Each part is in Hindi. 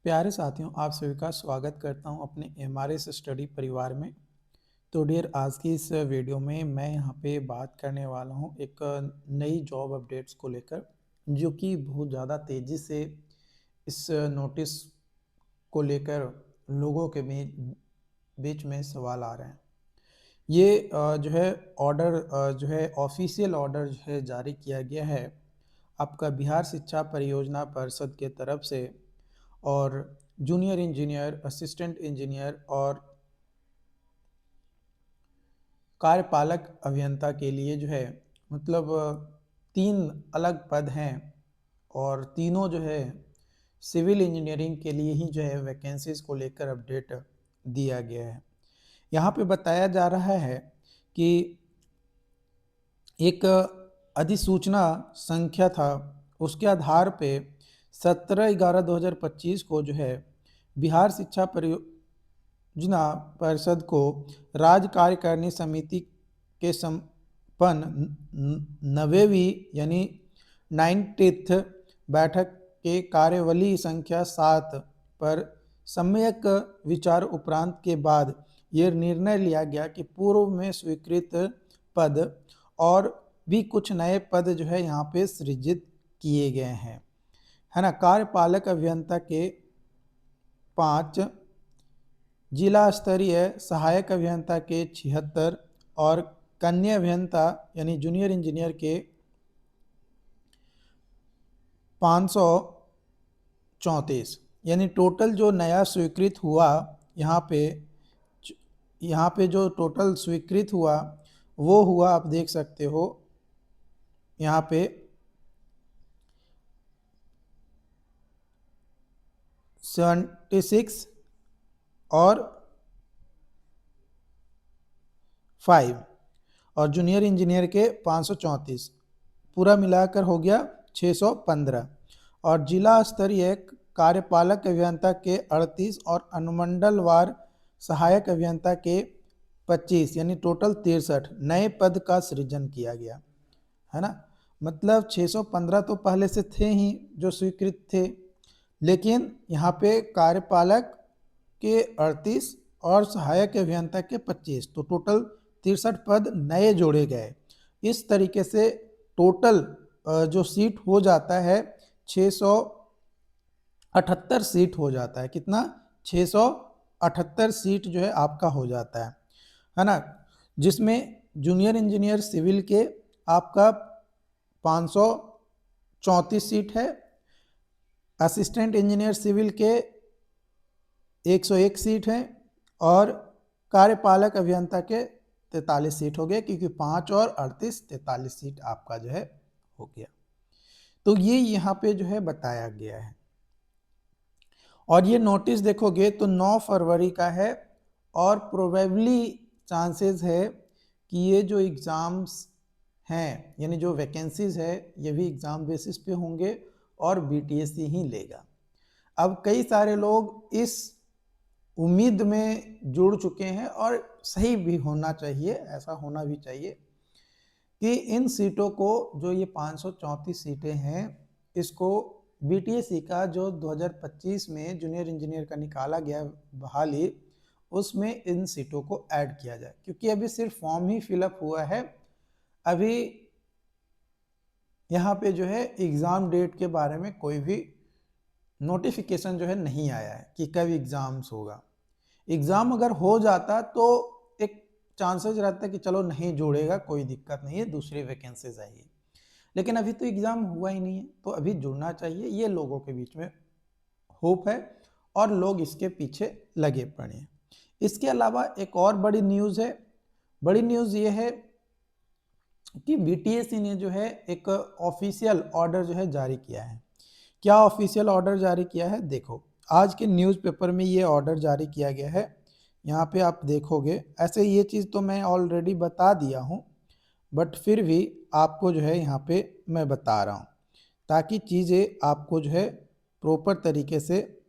प्यारे साथियों, आप सभी का स्वागत करता हूं अपने एमआरएस स्टडी परिवार में। तो डियर, आज की इस वीडियो में मैं यहां पे बात करने वाला हूं एक नई जॉब अपडेट्स को लेकर, जो कि बहुत ज़्यादा तेज़ी से इस नोटिस को लेकर लोगों के बीच में सवाल आ रहे हैं। ये जो है ऑर्डर जो है ऑफिशियल ऑर्डर जो है जारी किया गया है आपका बिहार शिक्षा परियोजना परिषद के तरफ से, और जूनियर इंजीनियर, असिस्टेंट इंजीनियर और कार्यपालक अभियंता के लिए जो है मतलब 3 अलग पद हैं, और तीनों जो है सिविल इंजीनियरिंग के लिए ही जो है वैकेंसीज को लेकर अपडेट दिया गया है। यहाँ पे बताया जा रहा है कि एक अधिसूचना संख्या था, उसके आधार पे 17/11/2025 को जो है बिहार शिक्षा परियोजना परिषद को राज्य कार्यकारिणी समिति के संपन्न नवेवीं यानी 90th बैठक के कार्यवली संख्या 7 पर सम्यक विचार उपरांत के बाद यह निर्णय लिया गया कि पूर्व में स्वीकृत पद और भी कुछ नए पद जो है यहाँ पे सृजित किए गए हैं, है ना। कार्यपालक अभियंता के 5, जिला स्तरीय सहायक अभियंता के 76 और कन्या अभियंता यानी जूनियर इंजीनियर के 534, यानी टोटल जो नया स्वीकृत हुआ यहाँ पे जो टोटल स्वीकृत हुआ वो हुआ, आप देख सकते हो यहाँ पे 76 और 5, और जूनियर इंजीनियर के 534, पूरा मिलाकर हो गया 615, और जिला स्तरीय कार्यपालक अभियंता के 38 और अनुमंडलवार सहायक अभियंता के 25, यानी टोटल 63 नए पद का सृजन किया गया, है ना। मतलब 615 तो पहले से थे ही जो स्वीकृत थे, लेकिन यहाँ पे कार्यपालक के 38 और सहायक अभियंता के 25, तो टोटल 63 पद नए जोड़े गए। इस तरीके से टोटल जो सीट हो जाता है 678 सीट हो जाता है। कितना? 678 सीट जो है आपका हो जाता है ना। जिसमें जूनियर इंजीनियर सिविल के आपका 534 सीट है, असिस्टेंट इंजीनियर सिविल के 101 सीट है, और कार्यपालक अभियंता के 43 सीट हो गए, क्योंकि 5 और 38 43 सीट आपका जो है हो गया। तो ये यहाँ पे जो है बताया गया है, और ये नोटिस देखोगे तो 9 फरवरी का है, और प्रोबेबली चांसेस है कि ये जो एग्ज़ाम्स हैं यानी जो वैकेंसीज है ये भी एग्ज़ाम बेसिस पे होंगे और बीटीएससी ही लेगा। अब कई सारे लोग इस उम्मीद में जुड़ चुके हैं, और सही भी होना चाहिए, ऐसा होना भी चाहिए कि इन सीटों को, जो ये 534 सीटें हैं, इसको बीटीएससी का जो 2025 में जूनियर इंजीनियर का निकाला गया बहाली, उसमें इन सीटों को ऐड किया जाए, क्योंकि अभी सिर्फ फॉर्म ही फिलअप हुआ है। अभी यहाँ पे जो है एग्ज़ाम डेट के बारे में कोई भी नोटिफिकेशन जो है नहीं आया है कि कब एग्ज़ाम्स होगा। एग्ज़ाम अगर हो जाता तो एक चांसेस रहता है कि चलो नहीं जोड़ेगा, कोई दिक्कत नहीं है, दूसरी वैकेंसीज आएगी, लेकिन अभी तो एग्ज़ाम हुआ ही नहीं है, तो अभी जुड़ना चाहिए, ये लोगों के बीच में होप है, और लोग इसके पीछे लगे पड़े हैं। इसके अलावा एक और बड़ी न्यूज़ है। बड़ी न्यूज़ ये है कि बीटीएससी ने जो है एक ऑफिशियल ऑर्डर जो है जारी किया है। क्या ऑफिशियल ऑर्डर जारी किया है? देखो, आज के न्यूज़पेपर में ये ऑर्डर जारी किया गया है। यहाँ पे आप देखोगे, ऐसे ये चीज़ तो मैं ऑलरेडी बता दिया हूँ, बट फिर भी आपको जो है यहाँ पे मैं बता रहा हूँ, ताकि चीज़ें आपको जो है प्रॉपर तरीके से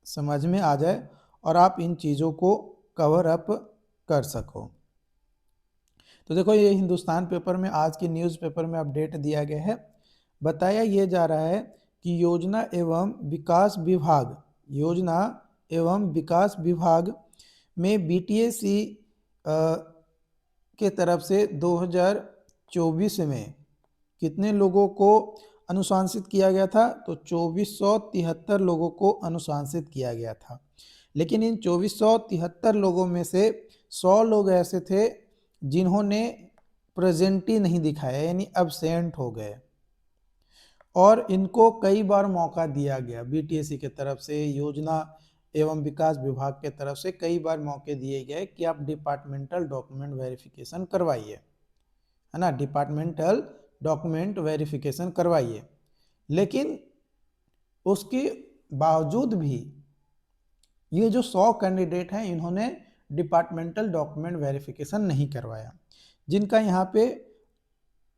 समझ में आ जाए और आप इन चीज़ों को कवर अप कर सको। तो देखो, ये हिंदुस्तान पेपर में, आज के न्यूज़पेपर में अपडेट दिया गया है। बताया ये जा रहा है कि योजना एवं विकास विभाग योजना एवं विकास विभाग में बीटीएसी के तरफ से 2024 में कितने लोगों को अनुशंसित किया गया था? तो 2473 लोगों को अनुशंसित किया गया था। लेकिन इन 2473 लोगों में से 100 लोग ऐसे थे जिन्होंने प्रेजेंट ही नहीं दिखाया, यानी अब्सेंट हो गए, और इनको कई बार मौका दिया गया बीटीएसी के तरफ से, योजना एवं विकास विभाग के तरफ से कई बार मौके दिए गए कि आप डिपार्टमेंटल डॉक्यूमेंट वेरिफिकेशन करवाइए, है ना, डिपार्टमेंटल डॉक्यूमेंट वेरिफिकेशन करवाइए। लेकिन उसके बावजूद भी ये जो 100 कैंडिडेट हैं इन्होंने डिपार्टमेंटल डॉक्यूमेंट वेरिफिकेशन नहीं करवाया, जिनका यहाँ पे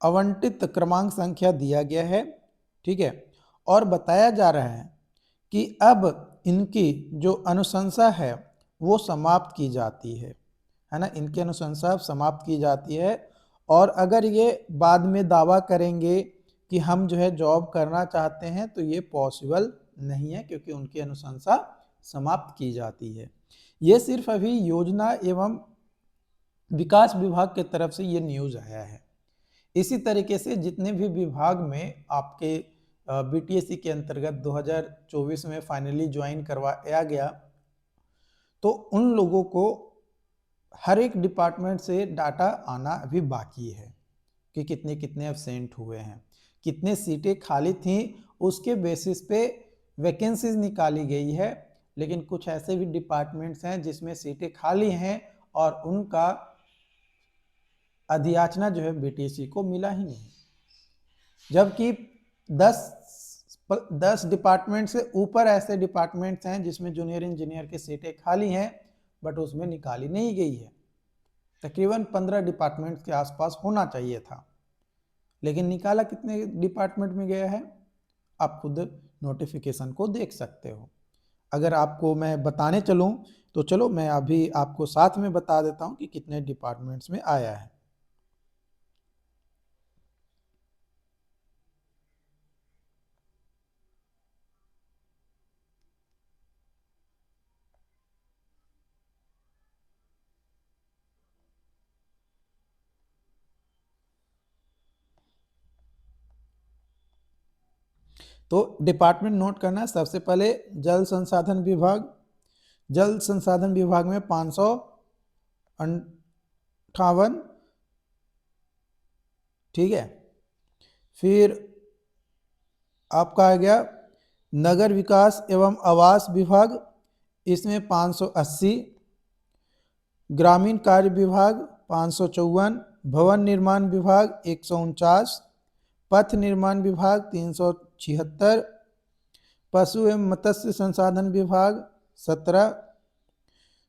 आवंटित क्रमांक संख्या दिया गया है, ठीक है। और बताया जा रहा है कि अब इनकी जो अनुशंसा है वो समाप्त की जाती है ना, इनकी अनुशंसा समाप्त की जाती है। और अगर ये बाद में दावा करेंगे कि हम जो है जॉब करना चाहते हैं तो ये पॉसिबल नहीं है, क्योंकि उनकी अनुशंसा समाप्त की जाती है। ये सिर्फ अभी योजना एवं विकास विभाग के तरफ से ये न्यूज़ आया है। इसी तरीके से जितने भी विभाग में आपके बीटीएसी के अंतर्गत 2024 में फाइनली ज्वाइन करवाया गया, तो उन लोगों को हर एक डिपार्टमेंट से डाटा आना अभी बाकी है कि कितने कितने एब्सेंट हुए हैं, कितने सीटें खाली थीं, उसके बेसिस पे वैकेंसीज निकाली गई है। लेकिन कुछ ऐसे भी डिपार्टमेंट्स हैं जिसमें सीटें खाली हैं और उनका अधियाचना जो है बीटीएसी को मिला ही नहीं, जबकि 10 डिपार्टमेंट से ऊपर ऐसे डिपार्टमेंट्स हैं जिसमें जूनियर इंजीनियर की सीटें खाली हैं बट उसमें निकाली नहीं गई है। तकरीबन 15 डिपार्टमेंट्स के आसपास होना चाहिए था, लेकिन निकाला कितने डिपार्टमेंट में गया है आप खुद नोटिफिकेशन को देख सकते हो। अगर आपको मैं बताने चलूँ तो चलो मैं अभी आपको साथ में बता देता हूँ कि कितने डिपार्टमेंट्स में आया है। तो डिपार्टमेंट नोट करना है। सबसे पहले जल संसाधन विभाग, जल संसाधन विभाग में 558, ठीक है। फिर आपका आ गया नगर विकास एवं आवास विभाग, इसमें 580, ग्रामीण कार्य विभाग 554, भवन निर्माण विभाग 149, पथ निर्माण विभाग 376, पशु एवं मत्स्य संसाधन विभाग 17,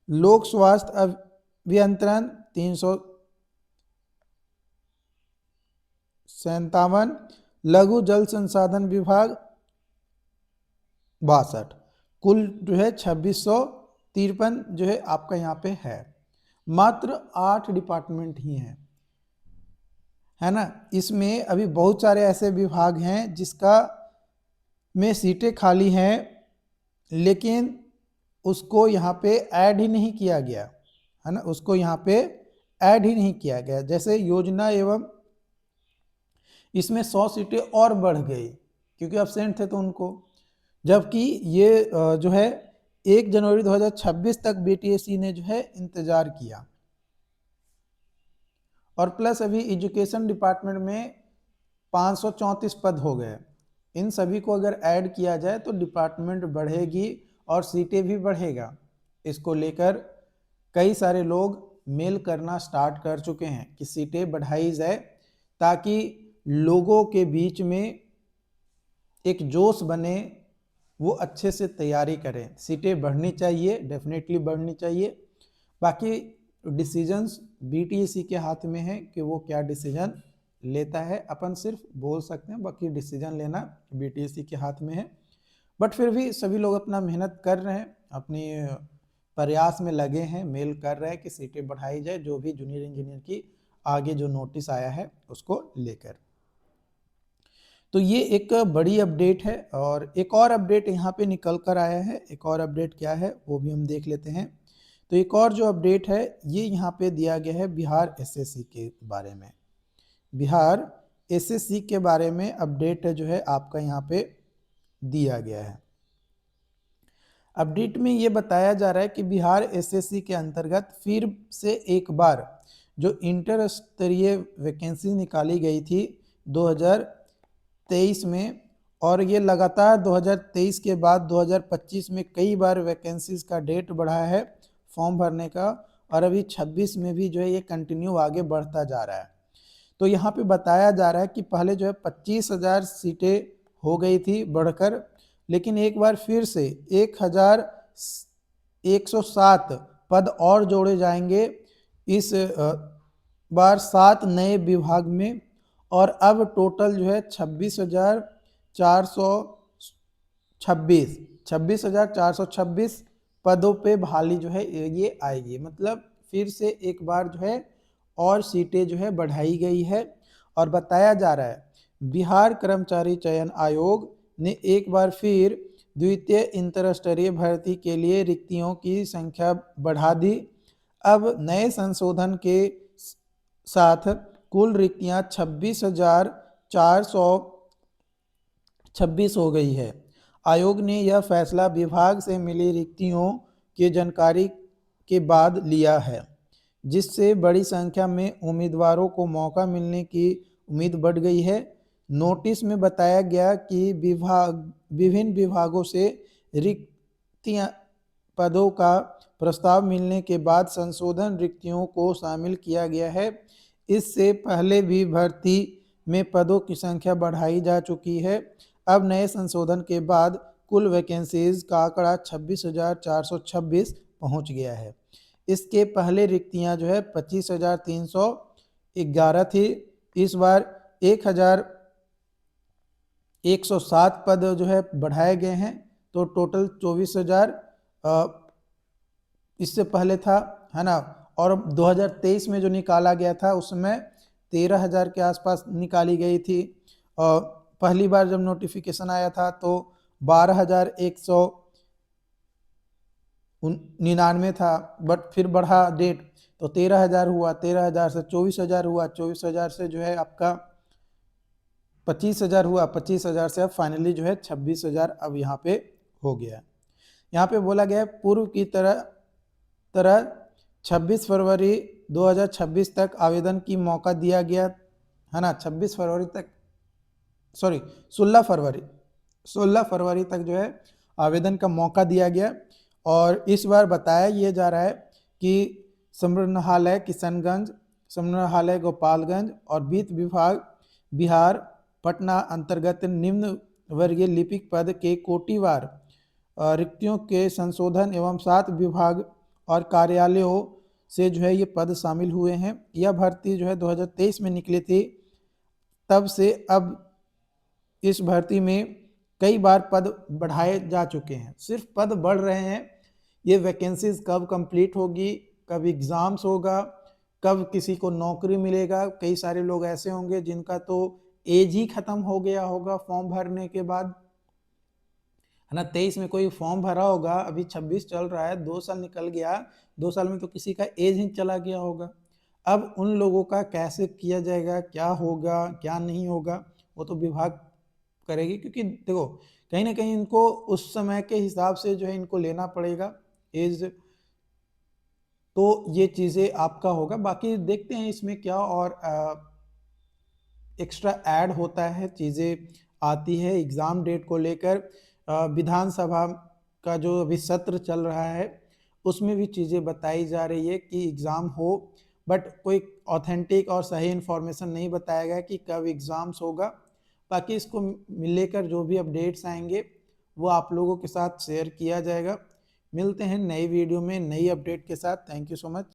लोक स्वास्थ्य अभियंत्रण 357, लघु जल संसाधन विभाग 62, कुल जो है 2653 जो है आपका यहाँ पे है। मात्र 8 डिपार्टमेंट ही हैं, है ना। इसमें अभी बहुत सारे ऐसे विभाग हैं जिसका में सीटें खाली हैं लेकिन उसको यहाँ पे ऐड ही नहीं किया गया, है ना, उसको यहाँ पे ऐड ही नहीं किया गया। जैसे योजना एवं इसमें 100 सीटें और बढ़ गई क्योंकि अब्सेंट थे तो उनको, जबकि ये जो है 1 जनवरी 2026 तक बीटीएसी ने जो है इंतजार किया। और प्लस अभी एजुकेशन डिपार्टमेंट में 534 पद हो गए। इन सभी को अगर ऐड किया जाए तो डिपार्टमेंट बढ़ेगी और सीटें भी बढ़ेगा। इसको लेकर कई सारे लोग मेल करना स्टार्ट कर चुके हैं कि सीटें बढ़ाई जाए ताकि लोगों के बीच में एक जोश बने, वो अच्छे से तैयारी करें। सीटें बढ़नी चाहिए, डेफिनेटली बढ़नी चाहिए। बाकी डिसीजंस बीटीएसी के हाथ में है कि वो क्या डिसीजन लेता है, अपन सिर्फ बोल सकते हैं, बाकी डिसीजन लेना बीटीएसी के हाथ में है। बट फिर भी सभी लोग अपना मेहनत कर रहे हैं, अपनी प्रयास में लगे हैं, मेल कर रहे हैं कि सीटें बढ़ाई जाए, जो भी जूनियर इंजीनियर की आगे जो नोटिस आया है उसको लेकर। तो ये एक बड़ी अपडेट है। और एक और अपडेट यहाँ पे निकल कर आया है। एक और अपडेट क्या है वो भी हम देख लेते हैं। तो एक और जो अपडेट है ये यहाँ पे दिया गया है बिहार एसएससी के बारे में। बिहार एसएससी के बारे में अपडेट जो है आपका यहाँ पे दिया गया है। अपडेट में ये बताया जा रहा है कि बिहार एसएससी के अंतर्गत फिर से एक बार जो इंटर स्तरीय वैकेंसी निकाली गई थी 2023 में, और ये लगातार 2023 के बाद 2025 में कई बार वैकेंसीज का डेट बढ़ा है फॉर्म भरने का, और अभी 26 में भी जो है ये कंटिन्यू आगे बढ़ता जा रहा है। तो यहाँ पे बताया जा रहा है कि पहले जो है 25,000 सीटें हो गई थी बढ़कर, लेकिन एक बार फिर से 1,107 पद और जोड़े जाएंगे इस बार 7 नए विभाग में, और अब टोटल जो है 26,426 पदों पे बहाली जो है ये आएगी। मतलब फिर से एक बार जो है और सीटें जो है बढ़ाई गई है। और बताया जा रहा है बिहार कर्मचारी चयन आयोग ने एक बार फिर द्वितीय इंटर स्तरीय भर्ती के लिए रिक्तियों की संख्या बढ़ा दी। अब नए संशोधन के साथ कुल रिक्तियां 26,426 हो गई है। आयोग ने यह फैसला विभाग से मिली रिक्तियों की जानकारी के बाद लिया है, जिससे बड़ी संख्या में उम्मीदवारों को मौका मिलने की उम्मीद बढ़ गई है। नोटिस में बताया गया कि विभिन्न विभागों से रिक्तियां पदों का प्रस्ताव मिलने के बाद संशोधन रिक्तियों को शामिल किया गया है। इससे पहले भी भर्ती में पदों की संख्या बढ़ाई जा चुकी है। अब नए संशोधन के बाद कुल वैकेंसीज का आंकड़ा 26,426 पहुंच गया है। इसके पहले रिक्तियां जो है 25,311 थी। इस बार 1,107 पद जो है बढ़ाए गए हैं, तो टोटल 24,000 इससे पहले था, है ना। और 2023 में जो निकाला गया था उसमें 13,000 के आसपास निकाली गई थी। और पहली बार जब नोटिफिकेशन आया था तो 12,199 था, बट फिर बढ़ा डेट तो 13,000 हुआ, 13,000 से 24,000 हुआ, 24,000 से जो है आपका 25,000 हुआ, 25,000 से अब फाइनली जो है 26,000 अब यहाँ पे हो गया। यहाँ पे बोला गया है पूर्व की तरह 26 फरवरी 2026 तक आवेदन की मौका दिया गया, है ना। 26 फरवरी तक, सॉरी 16 फरवरी तक जो है आवेदन का मौका दिया गया। और इस बार बताया ये जा रहा है कि संग्रहालय किशनगंज, संग्रहालय गोपालगंज और वित्त विभाग बिहार पटना अंतर्गत निम्न वर्गीय लिपिक पद के कोटिवार रिक्तियों के संशोधन एवं 7 विभाग और कार्यालयों से जो है ये पद शामिल हुए हैं। यह भर्ती जो है 2023 में निकली थी, तब से अब इस भर्ती में कई बार पद बढ़ाए जा चुके हैं। सिर्फ पद बढ़ रहे हैं, ये वैकेंसीज कब कंप्लीट होगी, कब एग्ज़ाम्स होगा, कब किसी को नौकरी मिलेगा। कई सारे लोग ऐसे होंगे जिनका तो एज ही ख़त्म हो गया होगा फॉर्म भरने के बाद, है ना। 23 में कोई फॉर्म भरा होगा, अभी 26 चल रहा है, 2 साल निकल गया, 2 साल में तो किसी का एज ही चला गया होगा। अब उन लोगों का कैसे किया जाएगा, क्या होगा क्या नहीं होगा, वो तो विभाग करेगी, क्योंकि देखो कहीं ना कहीं इनको उस समय के हिसाब से जो है इनको लेना पड़ेगा एज, तो ये चीज़ें आपका होगा। बाकी देखते हैं इसमें क्या और एक्स्ट्रा ऐड होता है, चीज़ें आती है एग्ज़ाम डेट को लेकर। विधानसभा का जो अभी सत्र चल रहा है उसमें भी चीज़ें बताई जा रही है कि एग्ज़ाम हो, बट कोई ऑथेंटिक और सही इन्फॉर्मेशन नहीं बताया गया कि कब एग्ज़ाम्स होगा। बाकी इसको लेकर जो भी अपडेट्स आएंगे वो आप लोगों के साथ शेयर किया जाएगा। मिलते हैं नई वीडियो में नई अपडेट के साथ। Thank you so much.